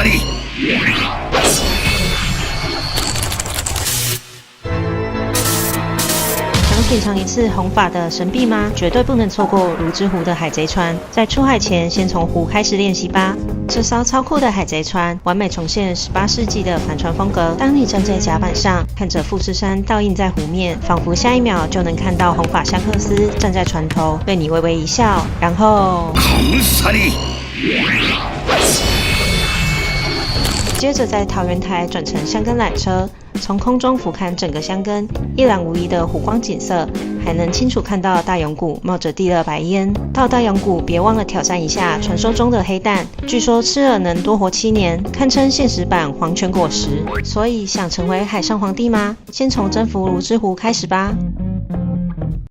り。想品尝一次红发的神秘吗？绝对不能错过泸之湖的海贼船。在出海前，先从湖开始练习吧。这艘超酷的海贼船，完美重现18世纪的帆船风格。当你站在甲板上，看着富士山倒映在湖面，仿佛下一秒就能看到红发香克斯站在船头，对你微微一笑，然后接着在桃园台转乘箱根缆车，从空中俯瞰整个箱根，一览无遗的湖光景色，还能清楚看到大永谷冒着地热白烟。到大永谷别忘了挑战一下传说中的黑蛋，据说吃了能多活7年，堪称现实版黄泉果实。所以想成为海上皇帝吗？先从征服泸之湖开始吧。